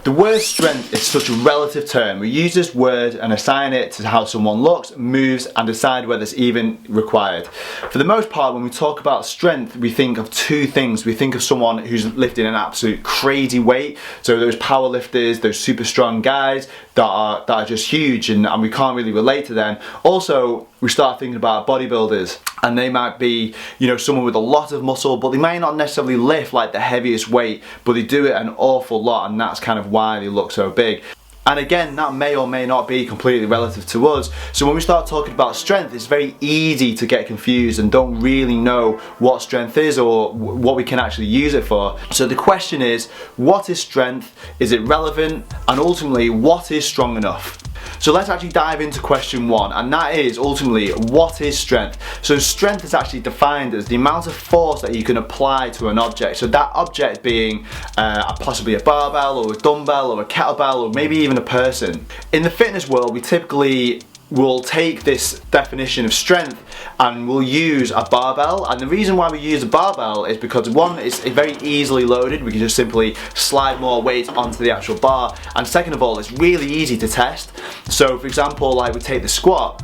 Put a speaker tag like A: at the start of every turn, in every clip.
A: The word strength is such a relative term. We use this word and assign it to how someone looks, moves, and decide whether it's even required. For the most part, when we talk about strength, we think of two things. We think of someone who's lifting an absolute crazy weight. So those power lifters, those super strong guys that are just huge, and we can't really relate to them. Also, we start thinking about bodybuilders, and they might be, you know, someone with a lot of muscle, but they may not necessarily lift like the heaviest weight, but they do it an awful lot, and that's kind of why they look so big. And again, that may or may not be completely relative to us. So when we start talking about strength, it's very easy to get confused and don't really know what strength is or what we can actually use it for. So the question is, what is strength? Is it relevant? And ultimately, what is strong enough? So let's actually dive into question one, and that is ultimately, what is strength? So strength is actually defined as the amount of force that you can apply to an object. So that object being possibly a barbell or a dumbbell or a kettlebell or maybe even a person. In the fitness world, we typically will take this definition of strength and we'll use a barbell, and the reason why we use a barbell is because one, it's very easily loaded. We can just simply slide more weight onto the actual bar, and second of all, it's really easy to test. So for example, like we take the squat,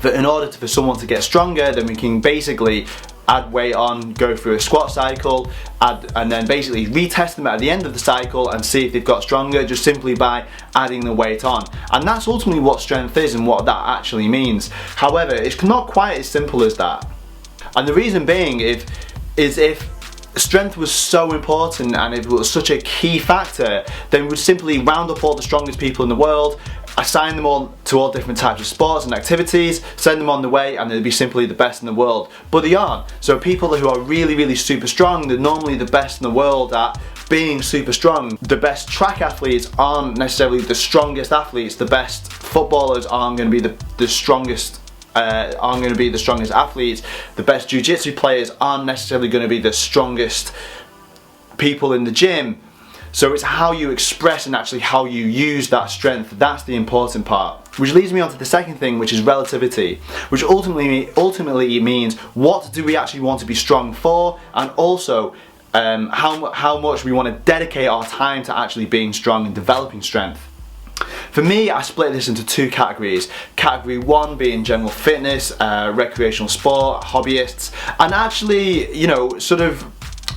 A: but in order for someone to get stronger, then we can basically add weight on, go through a squat cycle, and then basically retest them at the end of the cycle and see if they've got stronger just simply by adding the weight on. And that's ultimately what strength is and what that actually means. However, it's not quite as simple as that. And the reason being is if strength was so important and it was such a key factor, then we'd simply round up all the strongest people in the world, assign them all to all different types of sports and activities, send them on the way, and they'd be simply the best in the world. But they aren't. So people who are really, really super strong, they're normally the best in the world at being super strong. The best track athletes aren't necessarily the strongest athletes. The best footballers aren't going to be the strongest athletes. The best jiu-jitsu players aren't necessarily going to be the strongest people in the gym. So it's how you express and actually how you use that strength. That's the important part. Which leads me on to the second thing, which is relativity, which ultimately means what do we actually want to be strong for, and also how much we want to dedicate our time to actually being strong and developing strength. For me, I split this into two categories. Category one being general fitness, recreational sport, hobbyists, and actually, you know, sort of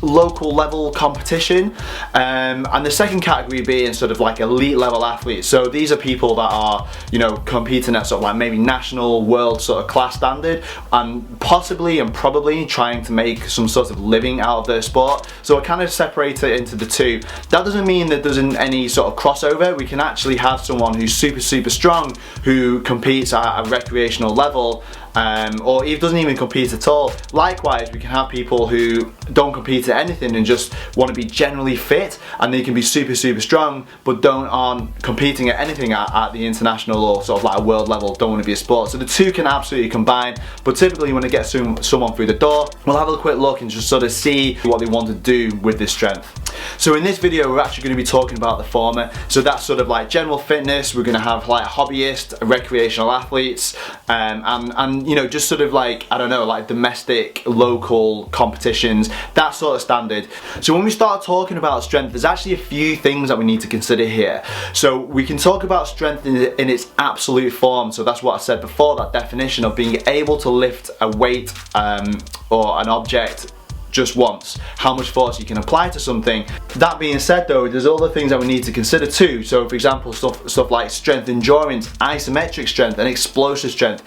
A: local level competition, and the second category being sort of like elite level athletes. So these are people that are, you know, competing at sort of like maybe national, world sort of class standard, and possibly and probably trying to make some sort of living out of their sport. So I kind of separate it into the two. That doesn't mean that there's any sort of crossover. We can actually have someone who's super strong who competes at a recreational level, or if doesn't even compete at all. Likewise, we can have people who don't compete at anything and just want to be generally fit, and they can be super strong but aren't competing at anything at the international or sort of like a world level, don't want to be a sport. So the two can absolutely combine, but typically when it gets someone through the door, we'll have a quick look and just sort of see what they want to do with this strength. So in this video, we're actually going to be talking about the former. So that's sort of like general fitness. We're going to have like hobbyists, recreational athletes, and you know, just sort of like, I don't know, like domestic, local competitions, that sort of standard. So when we start talking about strength, there's actually a few things that we need to consider here. So we can talk about strength in its absolute form. So that's what I said before, that definition of being able to lift a weight or an object just once, how much force you can apply to something. That being said though, there's other things that we need to consider too. So for example, stuff like strength endurance, isometric strength, and explosive strength.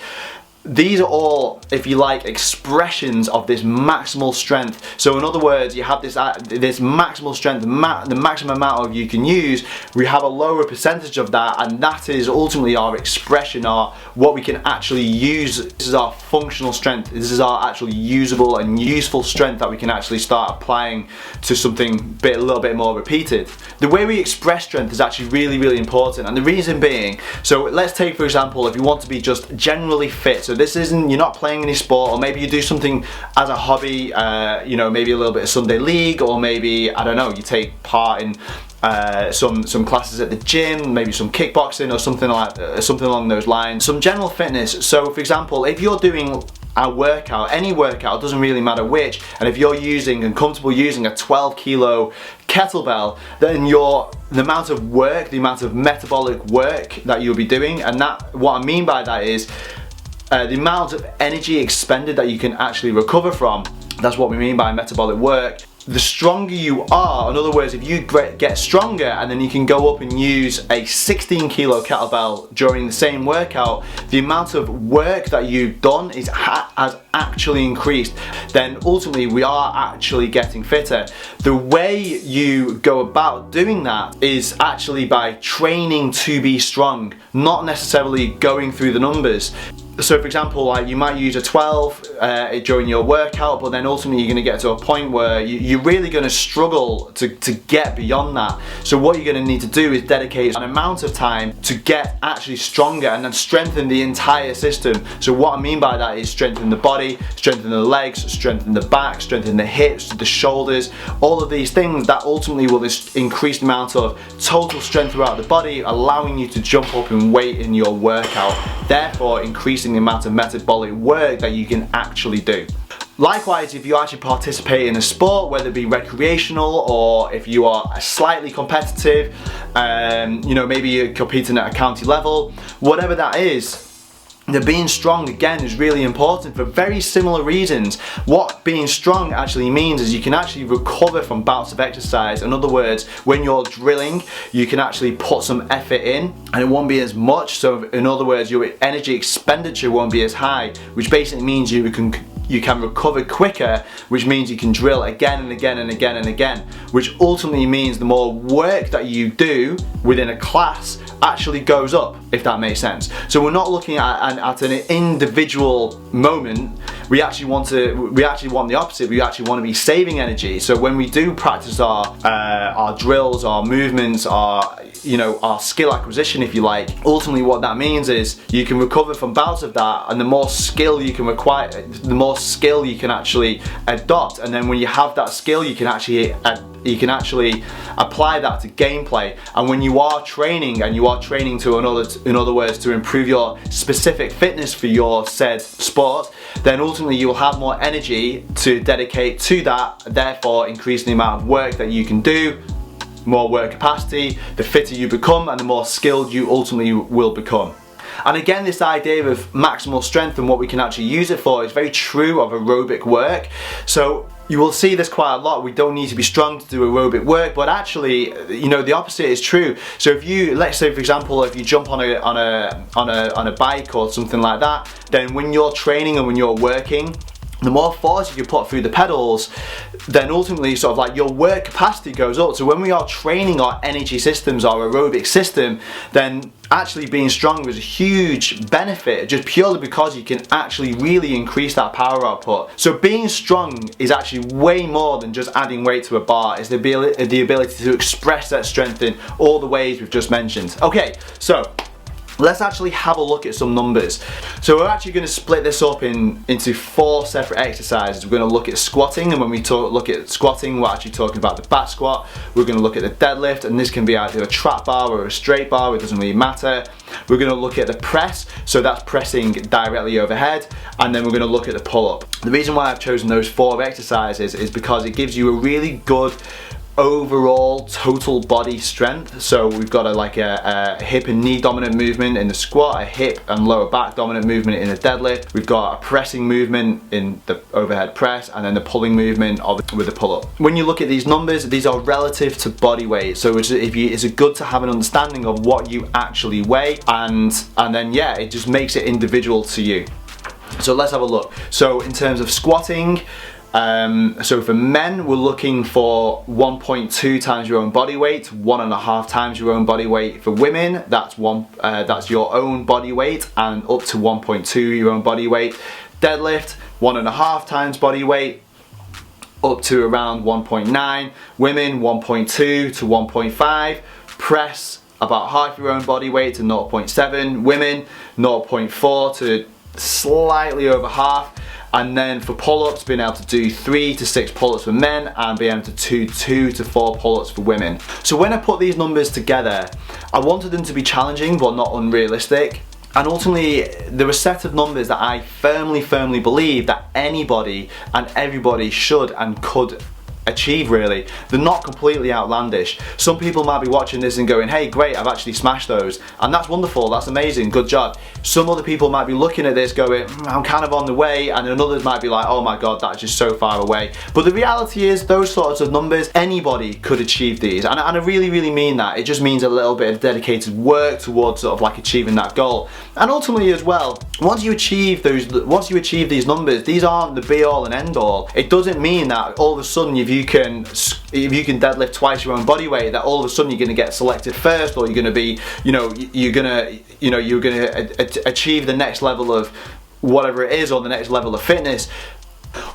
A: These are all, if you like, expressions of this maximal strength. So in other words, you have this maximal strength, the maximum amount of you can use. We have a lower percentage of that, and that is ultimately our expression, or what we can actually use. This is our functional strength. This is our actually usable and useful strength that we can actually start applying to something a little bit more repeated. The way we express strength is actually really important, and the reason being, so let's take for example, if you want to be just generally fit, so this isn't, you're not playing any sport, or maybe you do something as a hobby, you know, maybe a little bit of Sunday league, or maybe, I don't know, you take part in some classes at the gym, maybe some kickboxing or something along those lines, some general fitness. So for example, if you're doing a workout, any workout, doesn't really matter which, and if you're using and comfortable using a 12 kilo kettlebell, then the amount of work, the amount of metabolic work that you'll be doing, and that, what I mean by that is the amount of energy expended that you can actually recover from. That's what we mean by metabolic work. The stronger you are, in other words, if you get stronger and then you can go up and use a 16 kilo kettlebell during the same workout, the amount of work that you've done has actually increased. Then ultimately we are actually getting fitter. The way you go about doing that is actually by training to be strong, not necessarily going through the numbers. So for example, like you might use a 12 during your workout, but then ultimately you're going to get to a point where you're really going to struggle to get beyond that. So what you're going to need to do is dedicate an amount of time to get actually stronger and then strengthen the entire system. So what I mean by that is strengthen the body, strengthen the legs, strengthen the back, strengthen the hips, the shoulders, all of these things that ultimately will increase the amount of total strength throughout the body, allowing you to jump up in weight in your workout, therefore increasing the amount of metabolic work that you can actually do. Likewise, if you actually participate in a sport, whether it be recreational or if you are slightly competitive, you know, maybe you're competing at a county level, whatever that is, the being strong again is really important for very similar reasons. What being strong actually means is you can actually recover from bouts of exercise. In other words, when you're drilling, you can actually put some effort in and it won't be as much. So in other words, your energy expenditure won't be as high, which basically means you can recover quicker, which means you can drill again and again and again and again, which ultimately means the more work that you do within a class actually goes up, if that makes sense. So we're not looking at an individual moment. We actually want the opposite. We actually want to be saving energy. So when we do practice our drills, our movements, our skill acquisition, if you like, ultimately what that means is you can recover from bouts of that, and the more skill you can acquire, the more skill you can actually adopt, and then when you have that skill, you can actually apply that to gameplay. And when you are training, and you are training to in other words, to improve your specific fitness for your said sport, then ultimately you will have more energy to dedicate to that, therefore increasing the amount of work that you can do. More work capacity, the fitter you become and the more skilled you ultimately will become. And again, this idea of maximal strength and what we can actually use it for is very true of aerobic work. So you will see this quite a lot. We don't need to be strong to do aerobic work, but actually, you know, the opposite is true. So if you, let's say for example, if you jump on a bike or something like that, then when you're training and when you're working, the more force you can put through the pedals, then ultimately sort of like your work capacity goes up. So when we are training our energy systems, our aerobic system, then actually being strong is a huge benefit, just purely because you can actually really increase that power output. So being strong is actually way more than just adding weight to a bar. It's the ability to express that strength in all the ways we've just mentioned. Okay, so let's actually have a look at some numbers. So we're actually going to split this up into 4 separate exercises. We're going to look at squatting, and when we look at squatting, we're actually talking about the back squat. We're going to look at the deadlift, and this can be either a trap bar or a straight bar, it doesn't really matter. We're going to look at the press, so that's pressing directly overhead, and then we're going to look at the pull-up. The reason why I've chosen those 4 exercises is because it gives you a really good overall total body strength. So we've got a hip and knee dominant movement in the squat, a hip and lower back dominant movement in the deadlift. We've got a pressing movement in the overhead press, and then the pulling movement with the pull-up. When you look at these numbers, these are relative to body weight. So it's good to have an understanding of what you actually weigh, and then yeah, it just makes it individual to you. So let's have a look. So in terms of squatting, so for men, we're looking for 1.2 times your own body weight, 1.5 times your own body weight. For women, that's your own body weight, and up to 1.2 your own body weight. Deadlift, 1.5 times body weight, up to around 1.9. Women, 1.2 to 1.5. Press, about half your own body weight to 0.7. Women, 0.4 to slightly over half. And then for pull-ups, being able to do 3 to 6 pull-ups for men, and being able to do 2 to 4 pull-ups for women. So when I put these numbers together, I wanted them to be challenging but not unrealistic. And ultimately, there are a set of numbers that I firmly believe that anybody and everybody should and could achieve, really. They're not completely outlandish. Some people might be watching this and going, hey, great, I've actually smashed those, and that's wonderful, that's amazing, good job. Some other people might be looking at this going, I'm kind of on the way, and then others might be like, oh my god, that's just so far away. But the reality is, those sorts of numbers, anybody could achieve these, and I really mean that. It just means a little bit of dedicated work towards sort of like achieving that goal. And ultimately as well, once you achieve these numbers, these aren't the be all and end all. It doesn't mean that all of a sudden if you can deadlift twice your own body weight, that all of a sudden you're going to get selected first, or you're going to be, you're going to achieve the next level of whatever it is, or the next level of fitness.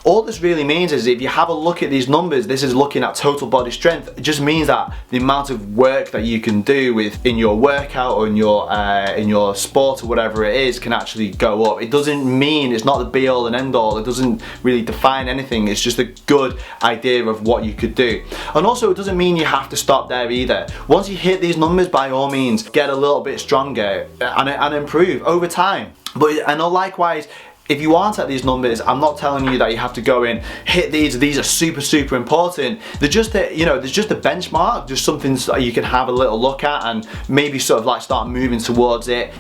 A: All this really means is if you have a look at these numbers, this is looking at total body strength. It just means that the amount of work that you can do in your workout or in your sport or whatever it is can actually go up. It doesn't mean, it's not the be all and end all. It doesn't really define anything. It's just a good idea of what you could do. And also, it doesn't mean you have to stop there either. Once you hit these numbers, by all means, get a little bit stronger and improve over time. But I know likewise, if you aren't at these numbers, I'm not telling you that you have to go in, hit these are super important. They're just there's just a benchmark, just something that you can have a little look at and maybe sort of like start moving towards it.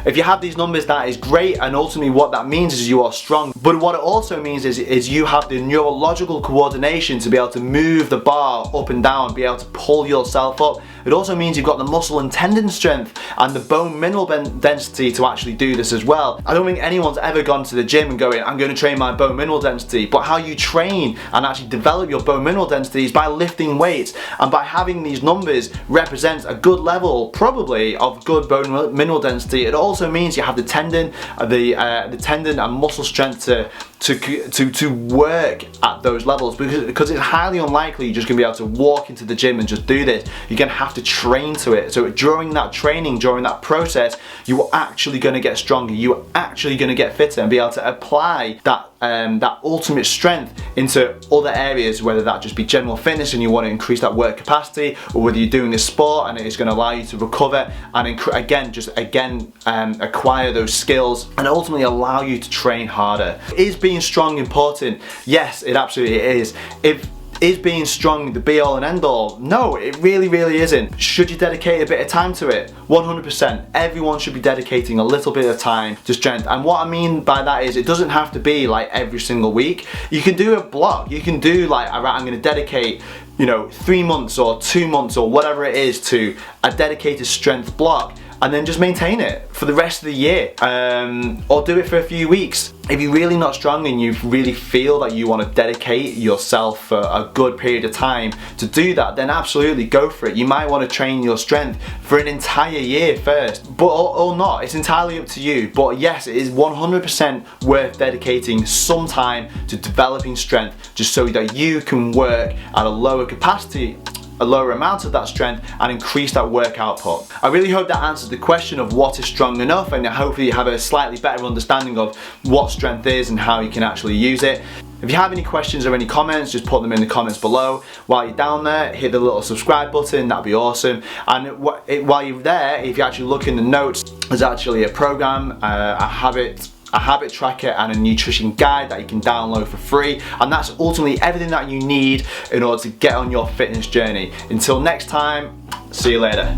A: If you have these numbers, that is great, and ultimately what that means is you are strong. But what it also means is you have the neurological coordination to be able to move the bar up and down, be able to pull yourself up. It also means you've got the muscle and tendon strength and the bone mineral density to actually do this as well. I don't think anyone's ever gone to the gym and going, I'm going to train my bone mineral density. But how you train and actually develop your bone mineral density is by lifting weights, and by having these numbers represents a good level, probably, of good bone mineral density. It also means you have the tendon and muscle strength to work at those levels, because it's highly unlikely you're just going to be able to walk into the gym and just do this. You're going to have to train to it. So during that training, during that process, you're actually going to get stronger. You're actually going to get fitter and be able to apply that ultimate strength into other areas, whether that just be general fitness and you want to increase that work capacity, or whether you're doing this sport and it's going to allow you to recover and acquire those skills and ultimately allow you to train harder. Is being strong important? Yes, it absolutely is. Is being strong the be all and end all? No, it really isn't. Should you dedicate a bit of time to it? 100%. Everyone should be dedicating a little bit of time to strength. And what I mean by that is, it doesn't have to be like every single week. You can do a block. You can do like, alright, I'm going to dedicate 3 months or 2 months or whatever it is to a dedicated strength block, and then just maintain it for the rest of the year, or do it for a few weeks. If you're really not strong and you really feel that you want to dedicate yourself for a good period of time to do that, then absolutely go for it. You might want to train your strength for an entire year first, but or not. It's entirely up to you. But yes, it is 100% worth dedicating some time to developing strength, just so that you can work at a lower capacity, a lower amount of that strength, and increase that work output. I really hope that answers the question of what is strong enough, and hopefully you have a slightly better understanding of what strength is and how you can actually use it. If you have any questions or any comments, just put them in the comments below. While you're down there, hit the little subscribe button, that'd be awesome. And while you're there, if you actually look in the notes, there's actually a program, a habit tracker and a nutrition guide that you can download for free, and that's ultimately everything that you need in order to get on your fitness journey. Until next time, see you later.